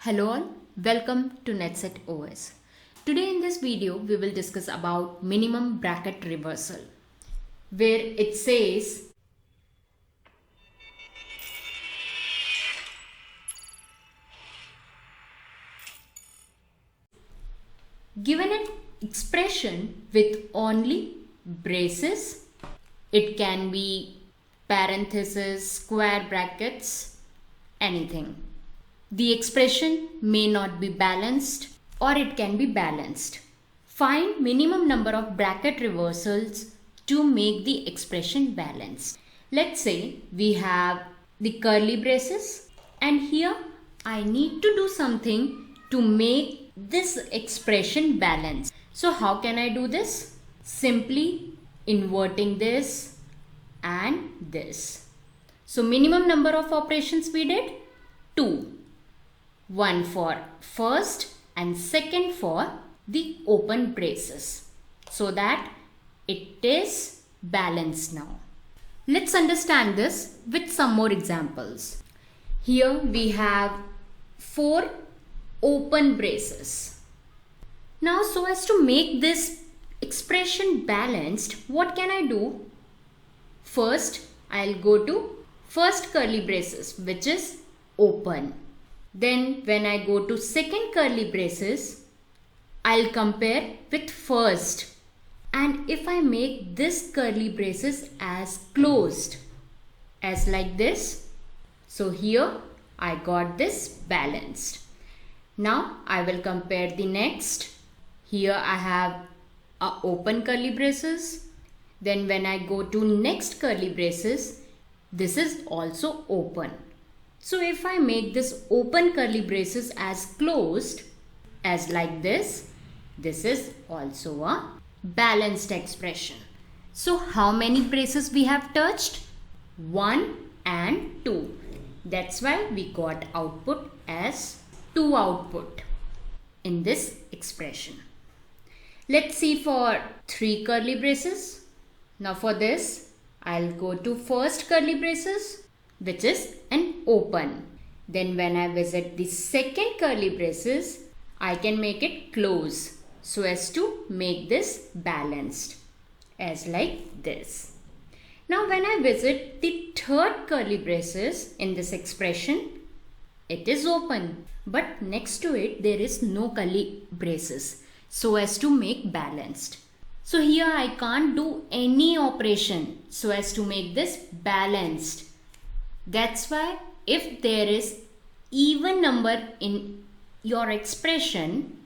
Hello all, welcome to NetSet OS. Today in this video we will discuss about minimum bracket reversal, where it says given an expression with only braces, it can be parentheses, square brackets, anything. The expression may not be balanced or it can be balanced. Find minimum number of bracket reversals to make the expression balanced. Let's say we have the curly braces and here I need to do something to make this expression balanced. So how can I do this? Simply inverting this and this. So minimum number of operations we did 2. One for first and second for the open braces so that it is balanced now. Let's understand this with some more examples. Here we have 4 open braces. Now so as to make this expression balanced, what can I do? First I'll go to first curly braces, which is open. Then when I go to second curly braces, I'll compare with first. And if I make this curly braces as closed, as like this, so here I got this balanced. Now I will compare the next. Here I have a open curly braces. Then when I go to next curly braces, this is also open. So if I make this open curly braces as closed, as like this is also a balanced expression. So how many braces we have touched? 1 and 2. That's why we got output as 2 output in this expression. Let's see for 3 curly braces. Now for this, I'll go to first curly braces, which is an open. Then when I visit the second curly braces, I can make it close so as to make this balanced as like this. Now when I visit the third curly braces in this expression, it is open, but next to it there is no curly braces so as to make balanced. So here I can't do any operation so as to make this balanced. That's why if there is even number in your expression,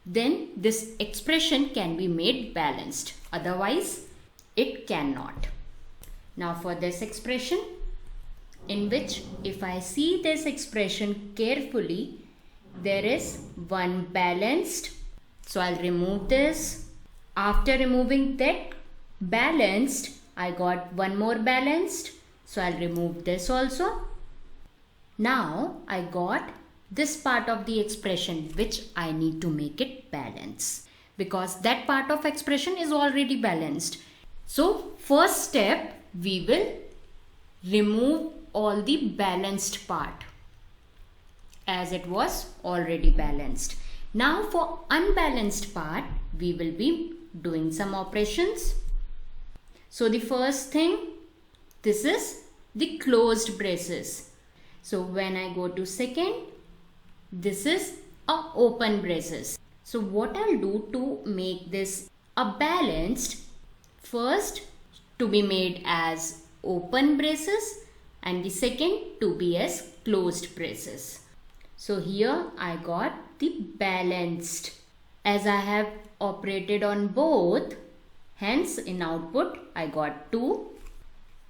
then this expression can be made balanced. Otherwise, it cannot. Now for this expression, in which if I see this expression carefully, there is one balanced. So I'll remove this. After removing that balanced, I got one more balanced. So I'll remove this also. Now I got this part of the expression which I need to make it balanced because that part of expression is already balanced. So first step, we will remove all the balanced part as it was already balanced. Now for unbalanced part, we will be doing some operations. So the first thing, this is the closed braces. So when I go to second, this is a open braces. So what I'll do to make this a balanced, first to be made as open braces and the second to be as closed braces. So here I got the balanced. As I have operated on both, hence in output I got 2.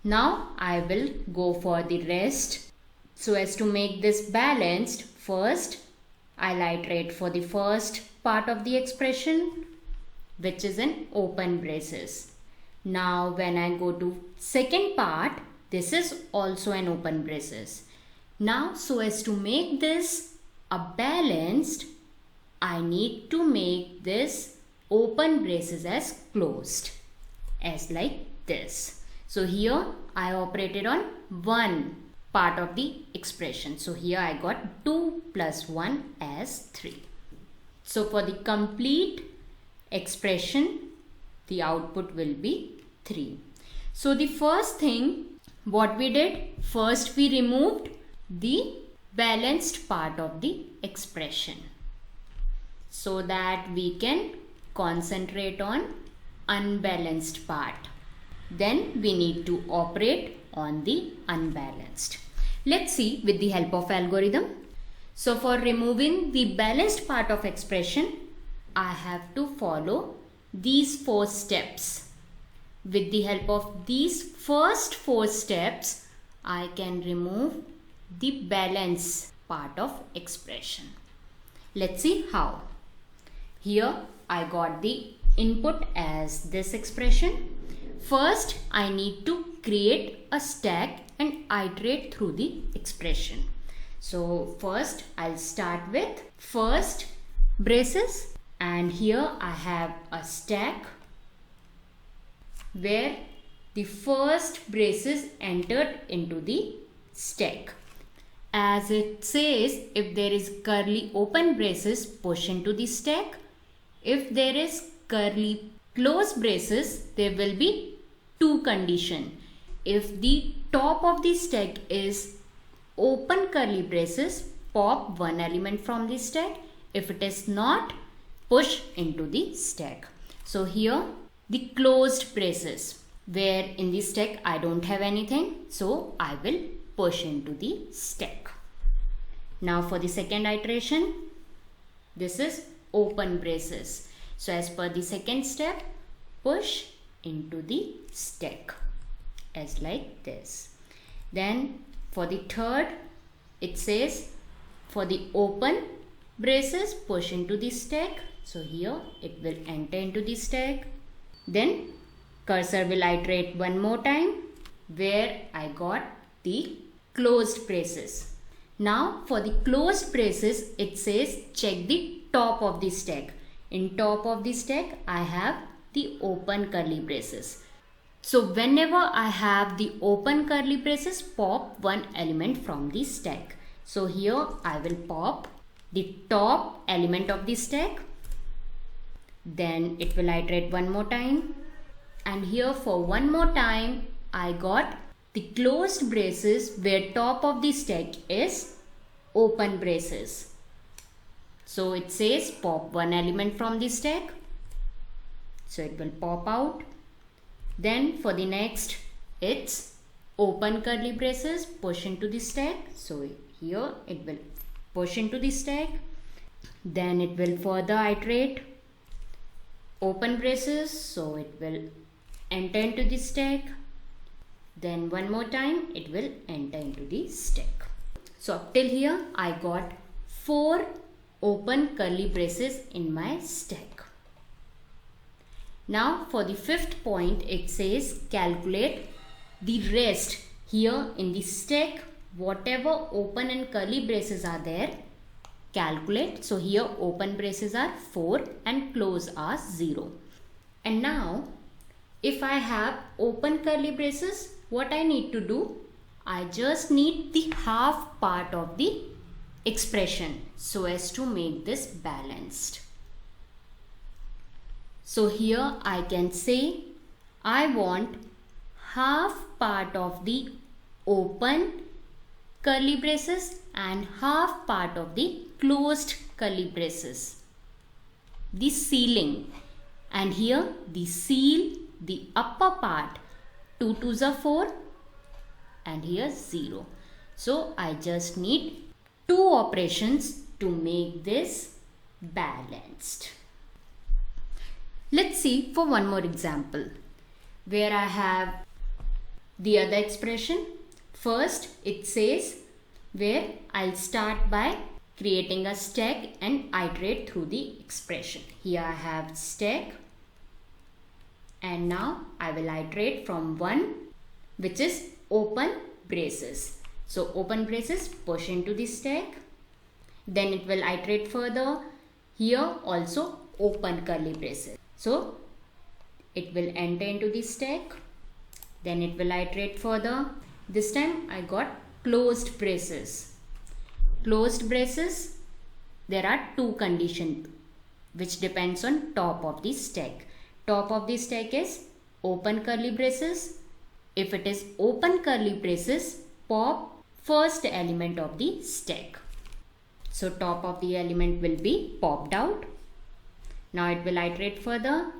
Now I will go for the rest. So as to make this balanced, first I'll iterate for the first part of the expression, which is an open braces. Now when I go to second part, this is also an open braces. Now so as to make this a balanced, I need to make this open braces as closed, as like this. So here I operated on one part of the expression. So here I got 2 plus 1 as 3. So for the complete expression, the output will be 3. So the first thing what we did, first we removed the balanced part of the expression so that we can concentrate on unbalanced part. Then we need to operate on the unbalanced. Let's see with the help of algorithm. So for removing the balanced part of expression, I have to follow these 4 steps. With the help of these first 4 steps, I can remove the balance part of expression. Let's see how. Here I got the input as this expression. First, I need to create a stack and iterate through the expression. So first I'll start with first braces, and here I have a stack where the first braces entered into the stack. As it says, if there is curly open braces, push into the stack. If there is curly close braces, there will be 2 conditions. If the top of the stack is open curly braces, pop 1 element from the stack. If it is not, push into the stack. So here the closed braces, where in the stack I don't have anything, so I will push into the stack. Now for the second iteration, this is open braces. So as per the second step, push into the stack as like this. Then for the third, it says for the open braces, push into the stack. So here it will enter into the stack. Then cursor will iterate one more time where I got the closed braces. Now for the closed braces, it says check the top of the stack. In top of the stack, I have the open curly braces. So whenever I have the open curly braces, pop 1 element from the stack. So here I will pop the top element of the stack. Then it will iterate one more time. And here for one more time, I got the closed braces where top of the stack is open braces. So it says pop 1 element from the stack. So it will pop out. Then for the next, it's open curly braces, push into the stack. So here it will push into the stack. Then it will further iterate open braces. So it will enter into the stack. Then one more time, it will enter into the stack. So up till here, I got 4 open curly braces in my stack. Now for the 5th point, it says calculate the rest. Here in the stack, whatever open and curly braces are there, calculate. So here open braces are 4 and close are 0. And now if I have open curly braces, what I need to do? I just need the half part of the expression so as to make this balanced. So here I can say I want half part of the open curly braces and half part of the closed curly braces. The ceiling, and here the seal, the upper part, 2 2s are 4 and here 0. So I just need 2 operations to make this balanced. Let's see for one more example where I have the other expression. First it says where I'll start by creating a stack and iterate through the expression. Here I have stack and now I will iterate from 1 which is open braces. So open braces, push into the stack. Then it will iterate further. Here also open curly braces. So it will enter into the stack. Then it will iterate further. This time I got closed braces. closed braces, there are two conditions which depends on top of the stack. Top of the stack is open curly braces. If it is open curly braces, pop first element of the stack. So top of the element will be popped out. Now it will iterate further.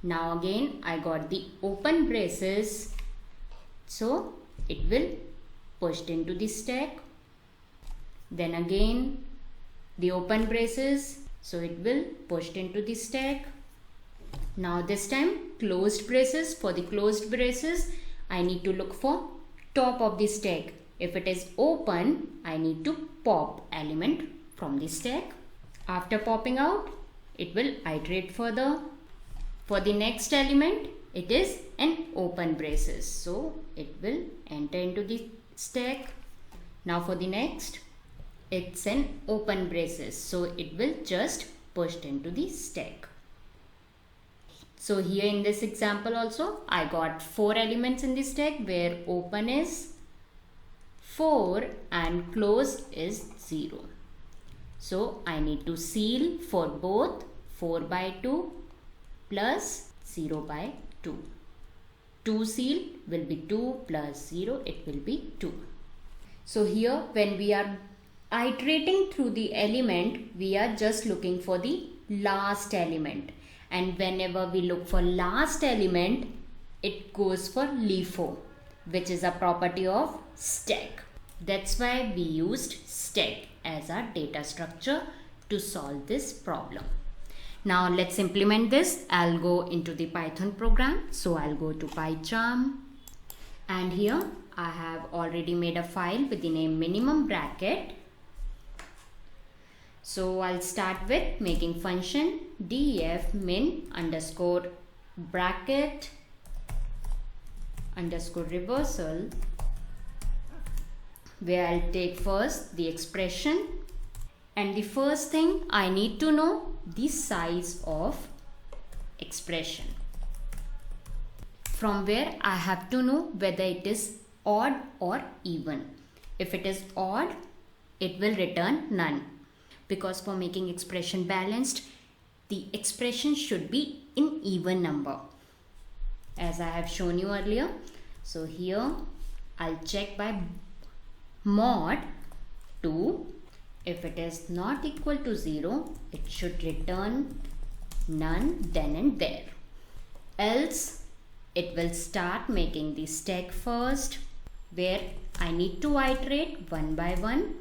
Now again I got the open braces. So it will pushed into the stack. Then again the open braces. So it will pushed into the stack. Now this time closed braces. For the closed braces, I need to look for top of the stack. If it is open, I need to pop element from the stack. After popping out, it will iterate further. For the next element, it is an open braces. So it will enter into the stack. Now for the next, it's an open braces. So it will just pushed into the stack. So here in this example also, I got 4 elements in the stack where open is 4 and close is 0. So I need to seal for both 4 by 2 plus 0 by 2. 2 seal will be 2 plus 0, it will be 2. So here when we are iterating through the element, we are just looking for the last element. And whenever we look for last element, it goes for LIFO, which is a property of stack. That's why we used stack as our data structure to solve this problem. Now let's implement this. I'll go into the Python program. So I'll go to PyCharm, and here I have already made a file with the name minimum bracket. So I'll start with making function def min underscore bracket underscore reversal, where I'll take first the expression, and the first thing I need to know the size of expression, from where I have to know whether it is odd or even. If it is odd, it will return none, because for making expression balanced, the expression should be in even number, as I have shown you earlier. So here I'll check by mod 2. If it is not equal to 0, it should return none then and there. Else it will start making the stack first, where I need to iterate one by one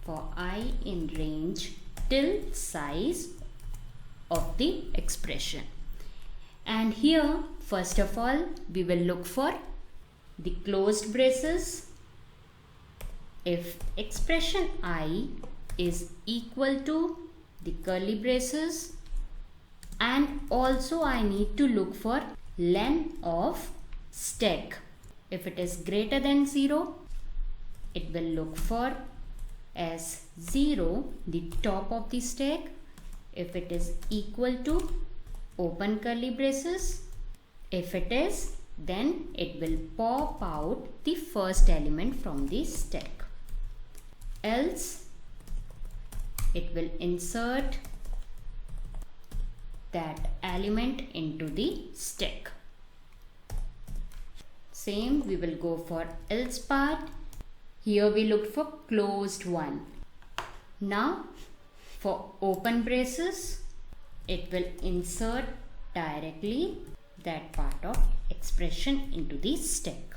for I in range till size of the expression. And here first of all we will look for the closed braces. If expression I is equal to the curly braces, and also I need to look for len of stack. If it is greater than 0, it will look for as 0 the top of the stack. If it is equal to open curly braces, if it is, then it will pop out the first element from the stack. Else it will insert that element into the stack. Same we will go for else part. Here we look for closed one. Now for open braces, it will insert directly that part of expression into the stack.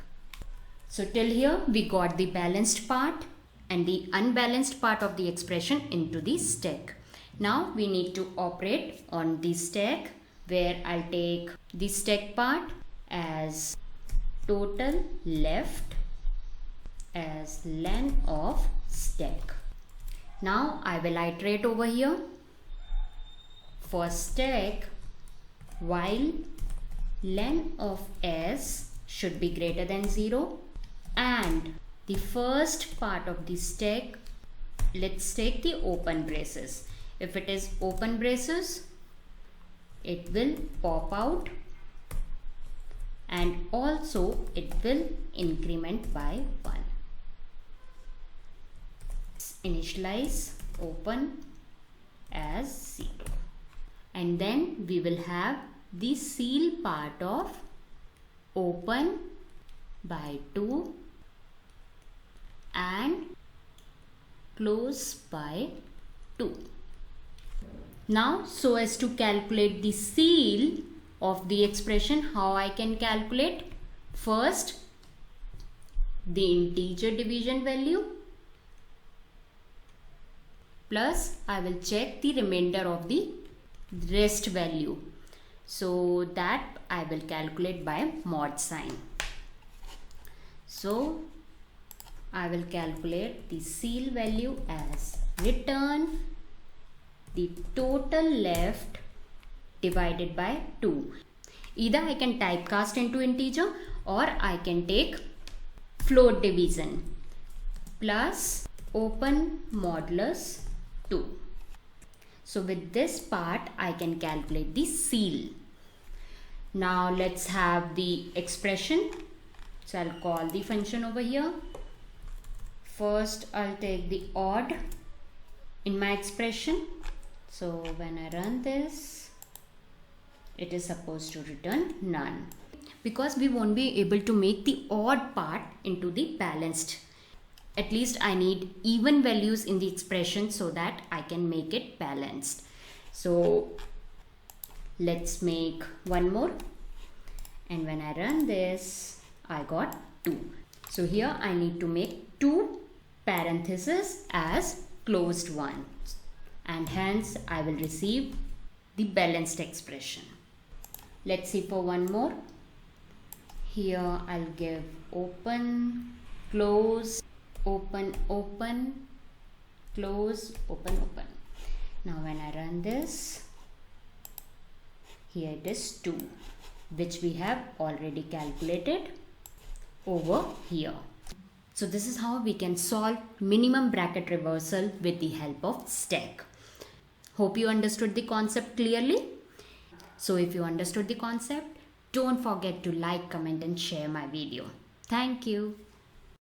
So till here we got the balanced part and the unbalanced part of the expression into the stack. Now we need to operate on the stack, where I'll take the stack part as total left as len of stack. Now I will iterate over here for stack while len of s should be greater than 0, and the first part of the stack, let's take the open braces. If it is open braces, it will pop out, and also it will increment by 1. initialize open as 0. And then we will have the ceil part of open by 2 and close by 2. Now, so as to calculate the ceil of the expression, how I can calculate? First, the integer division value plus I will check the remainder of the rest value. So that I will calculate by mod sign. So I will calculate the ceil value as return the total left divided by 2. Either I can typecast into integer or I can take float division plus open modulus 2. So with this part I can calculate the ceil. Now let's have the expression. So I'll call the function over here. First I'll take the odd in my expression. So when I run this, it is supposed to return none, because we won't be able to make the odd part into the balanced. At least I need even values in the expression so that I can make it balanced. So let's make one more, and when I run this, I got 2. So here I need to make 2 parentheses as closed ones, and hence I will receive the balanced expression. Let's see for one more. Here I'll give open, close, open, open, close, open, open. Now when I run this, here it is 2, which we have already calculated over here. So this is how we can solve minimum bracket reversal with the help of stack. Hope you understood the concept clearly. So if you understood the concept, don't forget to like, comment and share my video. Thank you.